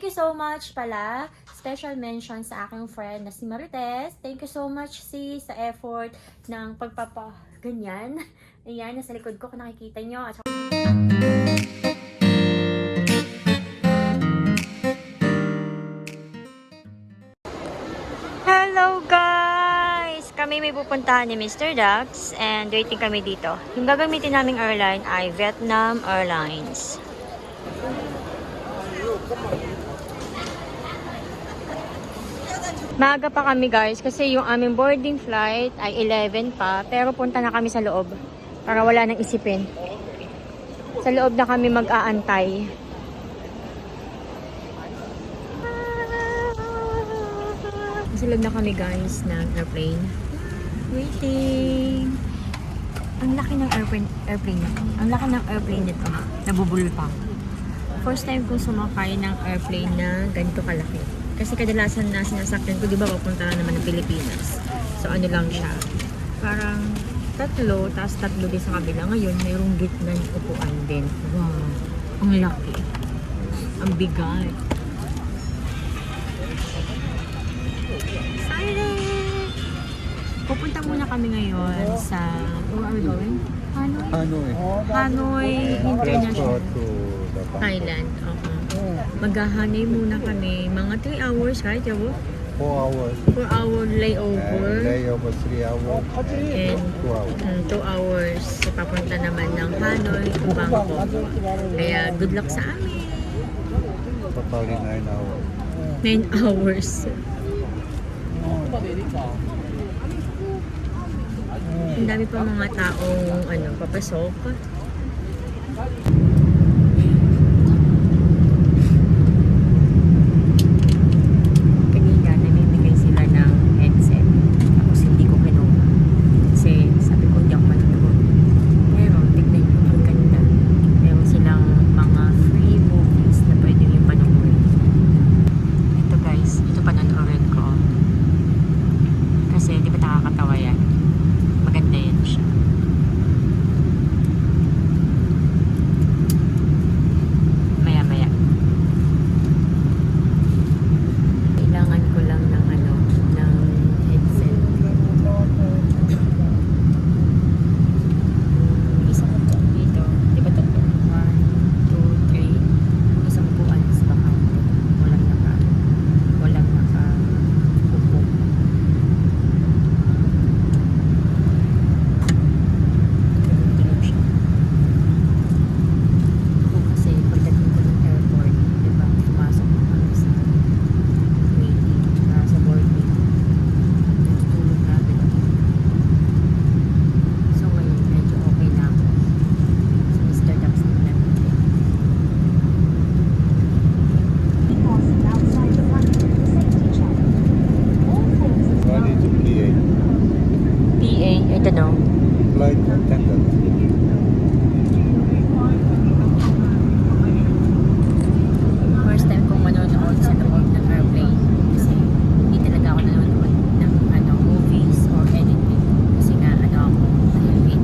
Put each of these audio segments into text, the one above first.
thank you so much pala. Special mention sa aking friend na si Marites. Thank you so much sis sa effort ng pagpapaganyan. Ayan, nasa likod ko kung nakikita nyo. At hello guys! Kami may pupuntahan ni Mr. Dax and waiting kami dito. Yung gagamitin naming airline ay Vietnam Airlines. Maaga pa kami guys kasi yung aming boarding flight ay 11 pa pero punta na kami sa loob para wala nang isipin. Sa loob na kami mag-aantay. Sa loob na kami guys ng airplane. Waiting! Ang laki ng airplane nito. Ang laki ng airplane nito. Nabubulol pa. First time kong sumakay ng airplane na ganito kalaki. Kasi kadalasan na sinasakyan ko, di ba, papunta na naman ng Pilipinas. So, ano lang siya. Parang tatlo, tapos tatlo din sa kabila. Ngayon, mayroong gitnang upuan din. Wow! Ang laki. Ang bigat. Excited! Pupunta muna kami ngayon sa... Where are we going? Hanoi? Hanoi International. Thailand. Maghahanay muna kami. Mga 3 hours, right? 4 hours. 4 hour layover. Layover 3 hours. And 2 hours. Papunta naman ng Hanoi to Bangkok. Kaya good luck sa amin. Totally 9 hours. 9 hours. Ang dami pa mga taong papasok. Flight attendant. First time kong manonood sa loob ng airplane kasi hindi talaga ako nanonood ng movies or anything kasi nga ako tahimik.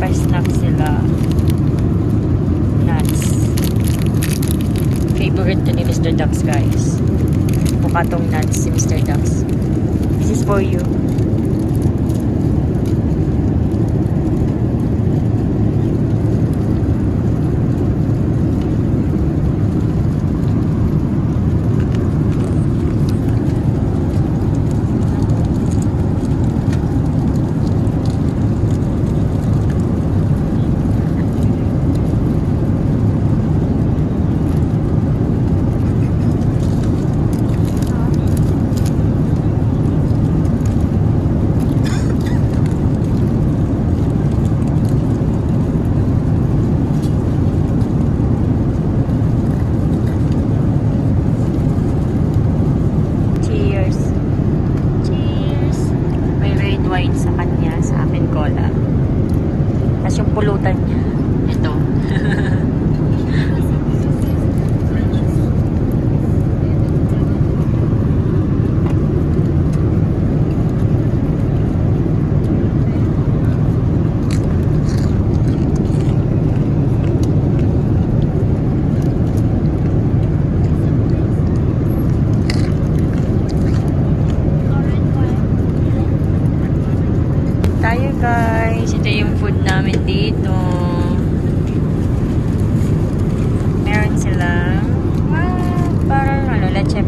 Snack sila. Nuts. Favorite to ni Mr. Dax, guys. Mukha tong nuts si Mr. Dax. This is for you.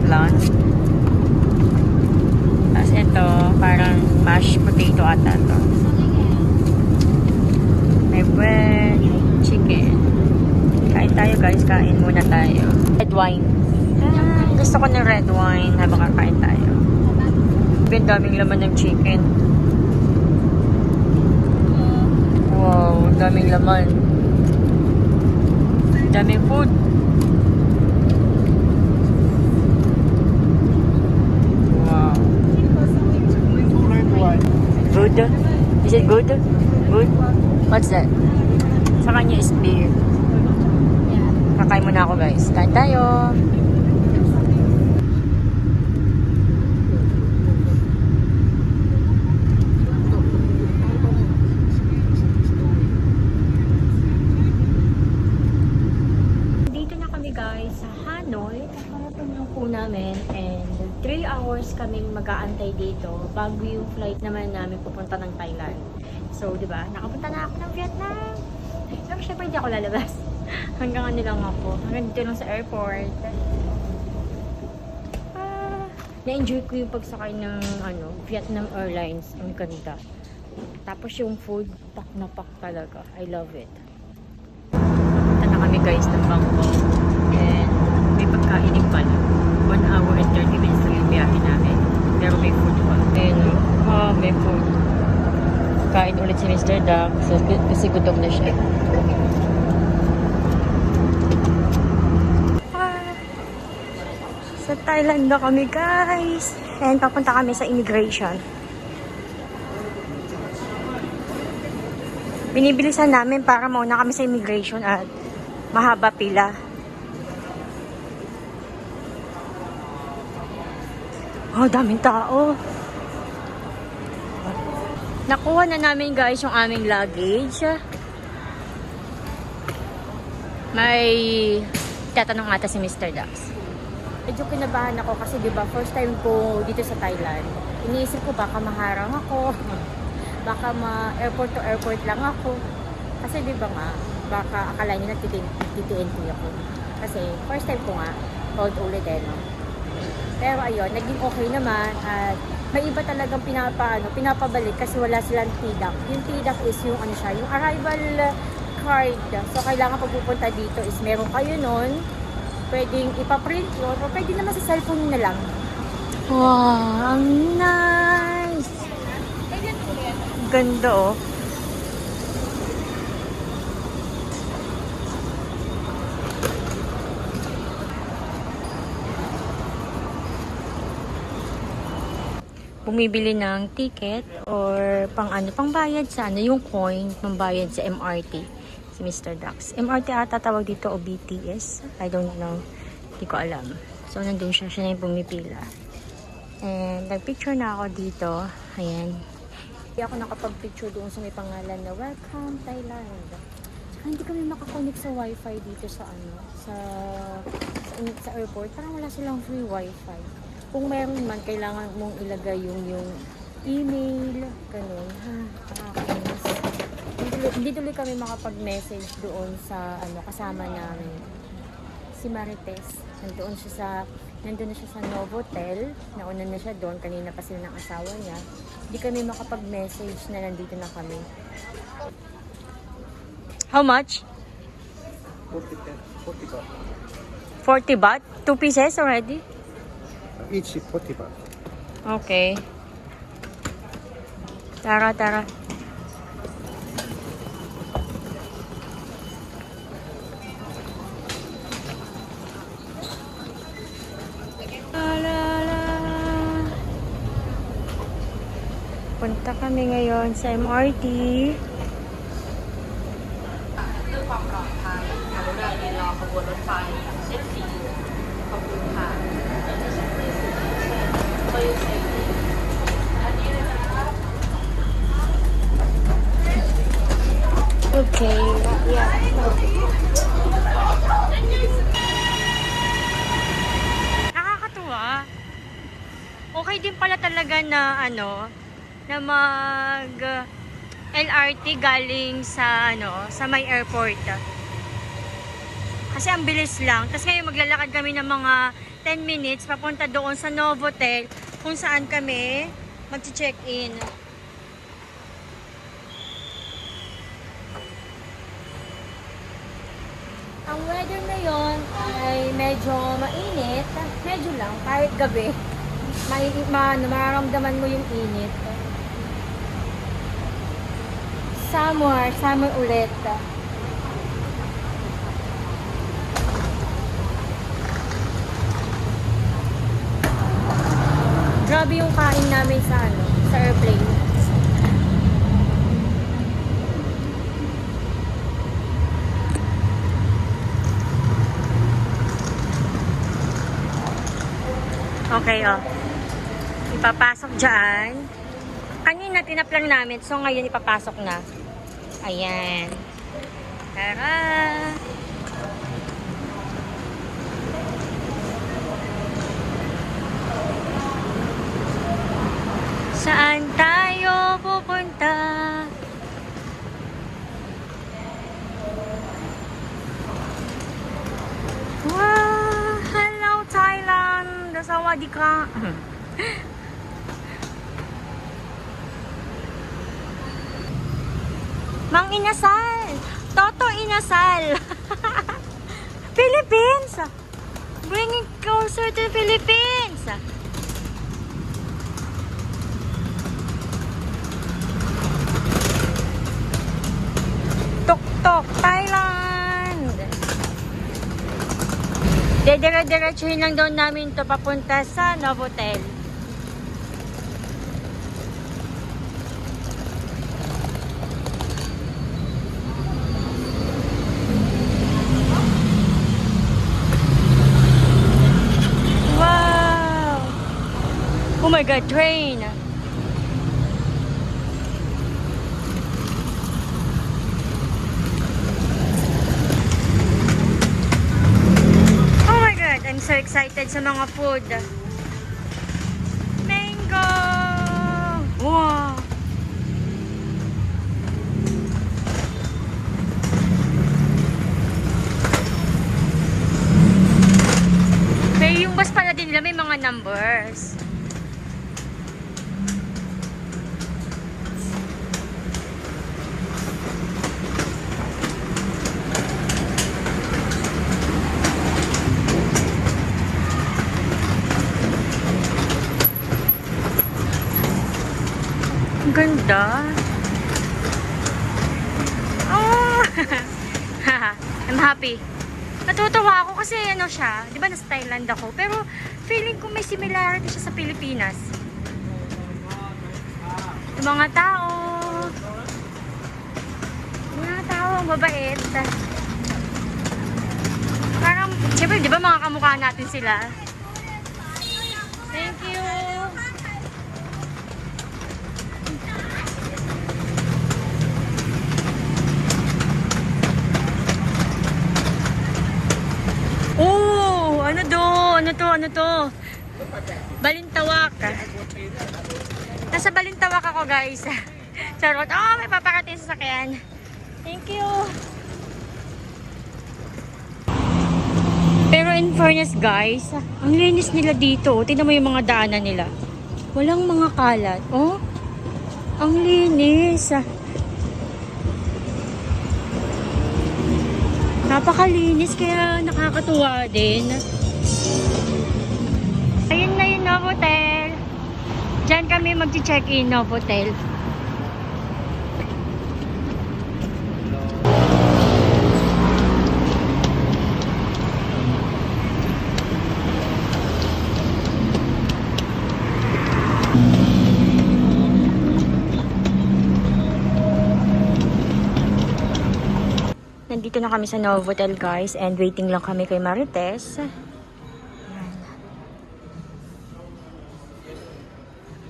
eggplant. Tapos ito, parang mashed potato ata to. May bread, chicken. Kain tayo guys, kain muna tayo. Red wine. Gusto ko ng red wine habang kakain tayo. Ang daming laman ng chicken. Wow, daming laman. Daming food. Wow. Good? Is it good? Good? What's that? Sa kanya is beer. Kakain muna ako guys. Kain tayo. Dito na kami guys sa Hanoi. Kakarating lang po namin and 3 hours kaming mag-aantay dito bago yung flight naman namin pupunta ng Thailand. So, di ba? Nakapunta na ako ng Vietnam. Pero syempre hindi ako lalabas. Hanggang ano lang ako. Hanggang dito lang sa airport. Na-enjoy ko yung pagsakay ng Vietnam Airlines. Ang ganda. Tapos yung food, pak na pak talaga. I love it. Punta na kami guys ng Bangkok. And may pagkain din pala. 1 hour and 30 minutes lang yung biyahe namin. Pero may food pa. And, may food. Kain ulit si Mr. Duck. Kasi gutom na siya. Sa Thailand na kami guys. And papunta kami sa immigration. Binibilisan namin para mauna kami sa immigration at mahaba pila. Oh, daming tao. Nakuha na namin guys yung aming luggage. May tatanong ata si Mr. Dax. Medyo kinabahan ako kasi diba first time ko dito sa Thailand. Iniisip ko baka maharang ako. Baka airport to airport lang ako. Kasi diba nga, baka akala niyo nagtitnt ako. Kasi first time ko nga, hold ulit no? Pero ayun, naging okay naman at may iba talagang pinapabalik kasi wala silang TDAC. Yung TDAC is yung yung arrival card. So kailangan pag pupunta dito is meron kayo nun. Pwedeng ipaprint yun o pwede naman sa cellphone na lang. Wow, ang nice! Ganda oh. Bumibili ng ticket or pangbayad sa yung coin, pangbayad sa MRT si Mr. Dax. MRT ata tawag dito o BTS. I don't know. Hindi ko alam. So, nandun siya. Siya na yung pumipila. And, nagpicture na ako dito. Ayan. Hindi ako nakapag-picture doon sa may pangalan na Welcome Thailand. Tsaka hindi kami makakonect sa wifi dito sa sa airport. Parang wala silang free wifi. Kung meron man, kailangan mong ilagay yung email, ganun. Nakakainis. Hindi tuloy kami makapag-message doon sa kasama namin. Si Marites. Nandun na siya sa Novotel. Nauna na siya doon. Kanina pa sila ng asawa niya. Hindi kami makapag-message na nandito na kami. How much? 40 baht. 40 baht? 2 pieces already? Each 40 baht. Okay. Tara. Punta kami ngayon sa MRT. Okay, yeah. Nakakatuwa. Okay din pala talaga na na mag LRT galing sa sa may airport. Kasi ang bilis lang. Tapos ngayon maglalakad kami ng mga 10 minutes papunta doon sa Novotel kung saan kami mag-check-in. Ang weather ngayon ay medyo mainit. Medyo lang, kahit gabi. Mararamdaman mo yung init. Summer ulit. Grabe yung kain namin sa airplane. Okay, oh. Ipapasok dyan. Kanina tinap lang namin, so ngayon ipapasok na. Ayan. Tara! Saan tayo pupunta? Wow! Hello, Thailand! Sawadika! Mang Inasal! Toto Inasal! Philippines! Bring it closer to the Philippines! Tok-tok, Thailand! Dedira-diretsuhin lang doon namin to papunta sa Novotel. Wow! Oh my God, train! I'm so excited sa mga food. Mango! Wow! May yung bus pala din nila, may mga numbers. Ang ganda. Oh! I'm happy. Natutuwa ako kasi ano siya, di ba nasa Thailand ako, pero feeling ko may similarity siya sa Pilipinas. Yung mga tao. Mga tao, ang mabait. Parang, siyempre, di ba mga kamukha natin sila? Thank you. Oh, ano do? Ano to? Balintawak. Nasa Balintawak ako, guys. Charot. Oh, may paparating sa sakyan. Thank you. Pero in fairness, guys, ang linis nila dito. Tingnan mo yung mga daanan nila. Walang mga kalat. Oh, ang linis. Napakalinis, kaya nakakatuwa din. Ayun na yung Novotel. Diyan kami mag-check-in, Novotel. Nandito na kami sa Novotel, guys, and waiting lang kami kay Marites. Ayan.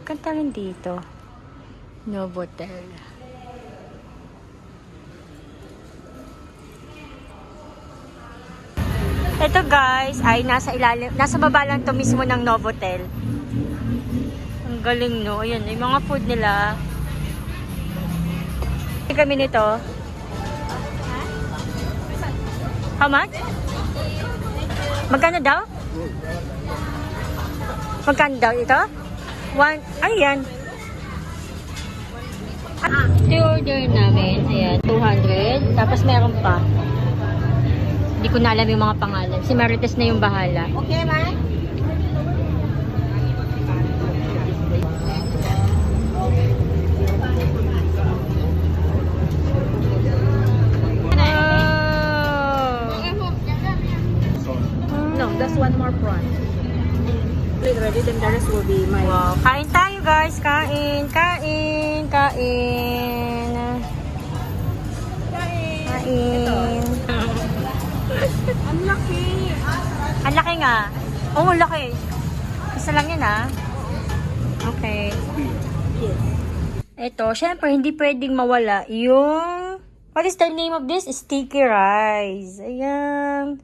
Kanta rin dito. Novotel. Ito, guys, ay nasa ilalim, nasa baba lang to mismo ng Novotel. Ang galing, no? Ayan, yung mga food nila. Kami nito. How much? Magkano daw? Magkano daw ito? Ayan. I-order namin. Ayan, 200. Tapos meron pa. Hindi ko na alam yung mga pangalan. Si Marites na yung bahala. Okay, ma? No, that's one more prawn. Plate ready, then the rest will be my... Wow. Kain tayo guys. Kain. Kain. Ang laki! Ang laki nga. Oo, laki. Isa lang yun Okay. Yes. Ito, syempre, hindi pwedeng mawala yung... What is the name of this? Sticky rice. Ayan.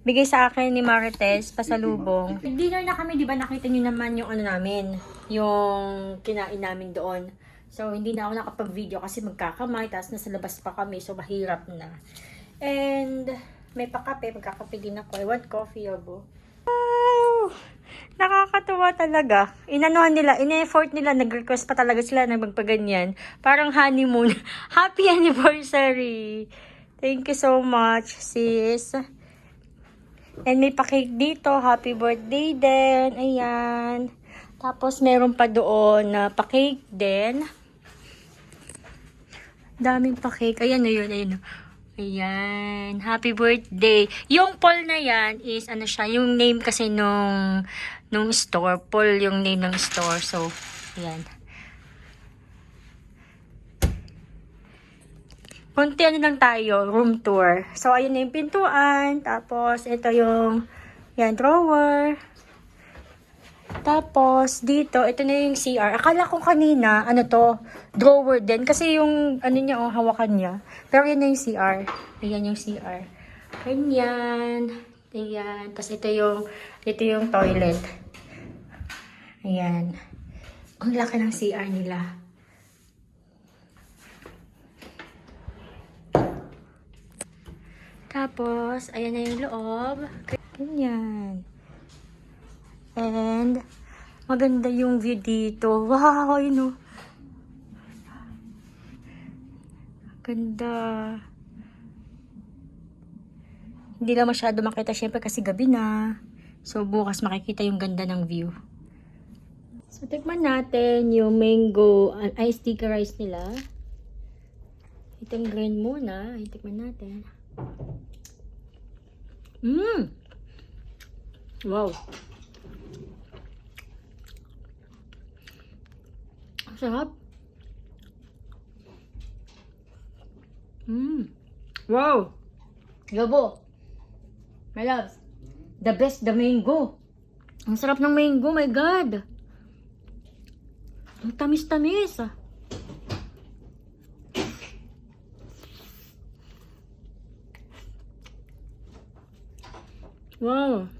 Bigay sa akin ni Marites, pasalubong. Dinner na kami, di ba? Nakita niyo naman yung ano namin. Yung kinain namin doon. So, hindi na ako nakapag-video kasi magkakamay. Tapos nasa labas pa kami. So, mahirap na. And, may pakape. Magkakape din ako. I want coffee, Yobo. Wow! Nakakatuwa talaga. Inanuhan nila, in-effort nila, nag-request pa talaga sila na magpaganyan. Parang honeymoon. Happy anniversary! Thank you so much, sis. And may pa-cake dito. Happy birthday din. Ayan. Tapos meron pa doon na pa-cake din. Daming pa-cake. Ayan na yun. Ayan. Happy birthday. Yung Paul na yan is ano siya, yung name kasi nung store. Paul yung name ng store. So, ayan. Kunti ano lang tayo, room tour. So, ayun na yung pintuan. Tapos, ito yung, yan, drawer. Tapos, dito, ito na yung CR. Akala ko kanina, ano to, drawer din. Kasi yung, ano niya, hawakan niya. Pero yan na yung CR. Ayan yung CR. Ganyan. Ayan. Tapos, ito yung toilet. Ayan. Ang laki ng CR nila. Tapos, ayan na yung loob. Ganyan. And, maganda yung view dito. Wow, yun o. Ganda. Hindi lang masyado makita syempre kasi gabi na. So, bukas makikita yung ganda ng view. So, tikman natin yung mango iced sticky rice nila. Itong green muna. Tikman natin. Wow. Sarap. Wow. Lobo. My loves. The best, the mango. Ang sarap ng mango, my God. Ang tamis-tamis. Wow.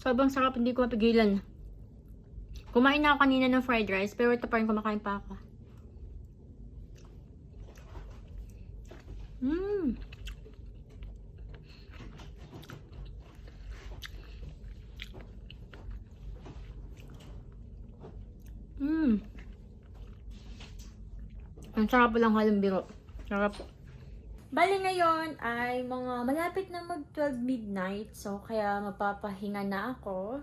Sobrang sarap, hindi ko mapigilan. Kumain na ako kanina ng fried rice, pero ito pa rin kumakain pa ako. Ang sarap lang halong biro. Sarap. Bali ngayon ay mga malapit na mag 12 midnight. So, kaya mapapahinga na ako.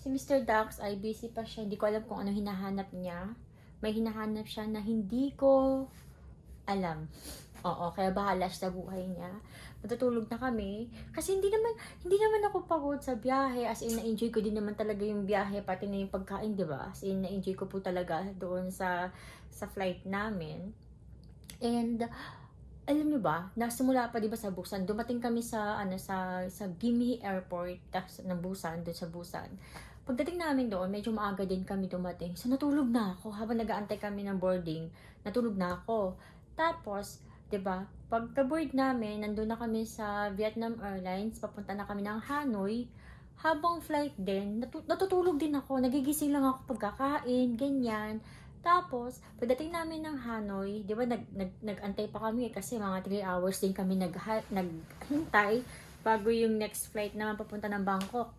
Si Mr. Dax ay busy pa siya. Hindi ko alam kung ano hinahanap niya. May hinahanap siya na hindi ko alam. Oo, kaya bahala siya sa buhay niya. Matutulog na kami. Kasi hindi naman ako pagod sa biyahe. As in, na-enjoy ko din naman talaga yung biyahe. Pati na yung pagkain, diba? As in, na-enjoy ko po talaga doon sa flight namin. And, alam niyo ba, nasimula pa 'di ba sa Busan, dumating kami sa sa Gimhae Airport ng Busan, doon sa Busan. Pagdating namin doon, medyo maaga din kami dumating. So natulog na ako habang nag-aantay kami ng boarding. Natulog na ako. Tapos, 'di ba, pagka-board namin, nandun na kami sa Vietnam Airlines, papunta na kami ng Hanoi. Habang flight din, natutulog din ako. Nagigising lang ako pagkakain, ganyan. Tapos, pagdating namin ng Hanoi, di ba, nag-antay pa kami kasi mga 3 hours din kami naghintay bago yung next flight naman papunta ng Bangkok.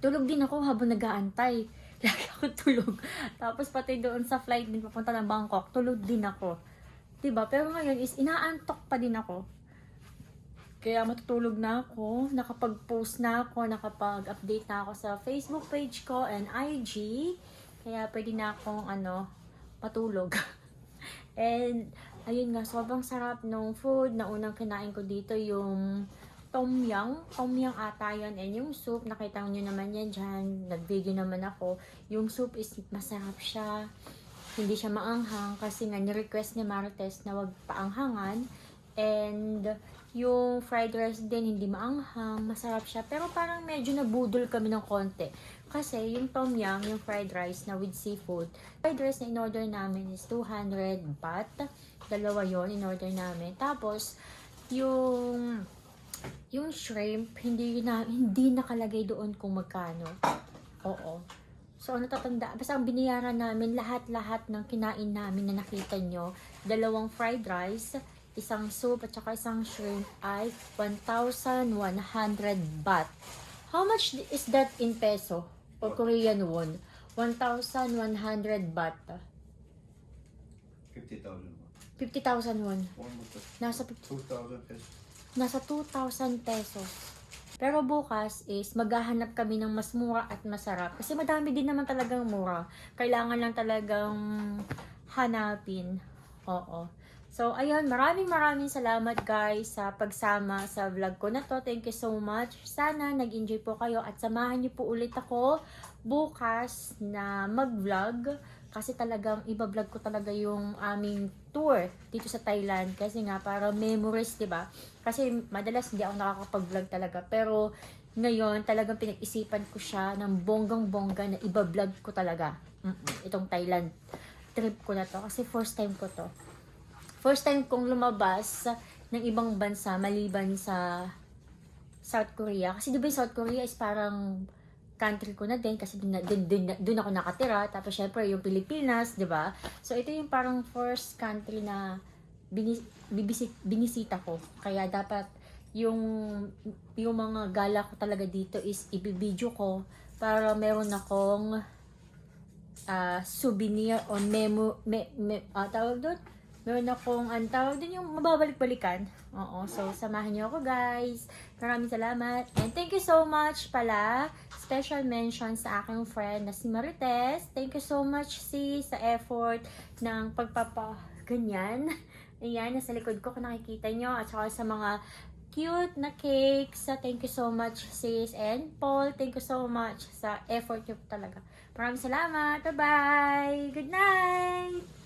Tulog din ako habang nag-aantay. Lagi ako tulog. Tapos pati doon sa flight din papunta ng Bangkok, tulog din ako. Diba? Pero ngayon is inaantok pa din ako. Kaya matutulog na ako, nakapag-post na ako, nakapag-update na ako sa Facebook page ko and IG. Kaya pwede na akong patulog. And ayun nga, sobrang sarap nung food na unang kinain ko dito, yung tom yum ata yun, and yung soup, nakita nyo naman yan dyan, nag-video naman ako. Yung soup is masarap siya, hindi siya maanghang kasi nga ni-request ni Marites na wag paanghangan. And yung fried rice din, hindi maanghang, masarap siya. Pero parang medyo nabudol kami ng konti. Kasi yung tom yum, yung fried rice na with seafood, fried rice na in-order namin is 200 baht. Dalawa yon in-order namin. Tapos, yung shrimp, hindi nakalagay doon kung magkano. Oo. So, natatanda, basta ang binayaran namin, lahat-lahat ng kinain namin na nakita nyo, 2 fried rice, isang soup, at saka isang shrimp ay 1,100 baht. How much is that in peso? Or Korean won? 1,100 baht. 50,000 won. 50,000 won. Nasa 2,000 pesos. Nasa 2,000 pesos. Pero bukas is maghahanap kami ng mas mura at masarap. Kasi madami din naman talagang mura. Kailangan lang talagang hanapin. Oo. So, ayun, maraming salamat guys sa pagsama sa vlog ko na to. Thank you so much. Sana nag-enjoy po kayo at samahan niyo po ulit ako bukas na mag-vlog. Kasi talagang iba-vlog ko talaga yung aming tour dito sa Thailand. Kasi nga, para memories, diba? Kasi madalas hindi ako nakakapag-vlog talaga. Pero ngayon, talagang pinag-isipan ko siya ng bonggang-bongga na iba-vlog ko talaga. Itong Thailand trip ko na to. Kasi first time ko to. First time kong lumabas ng ibang bansa maliban sa South Korea. Kasi diba yung South Korea is parang country ko na din kasi dun ako nakatira. Tapos syempre yung Pilipinas, diba? So ito yung parang first country na binisita ko. Kaya dapat yung mga gala ko talaga dito is ibibideo ko para meron akong souvenir o tawag doon? Meron akong tawag din yung mababalik-balikan. Oo, so samahan niyo ako guys. Maraming salamat. And thank you so much pala. Special mention sa aking friend na si Marites. Thank you so much sis sa effort ng pagpapaganyan. Ayan, nasa likod ko kung nakikita nyo. At saka sa mga cute na cakes. Thank you so much sis. And Paul, thank you so much sa effort nyo talaga. Maraming salamat. Bye-bye. Good night.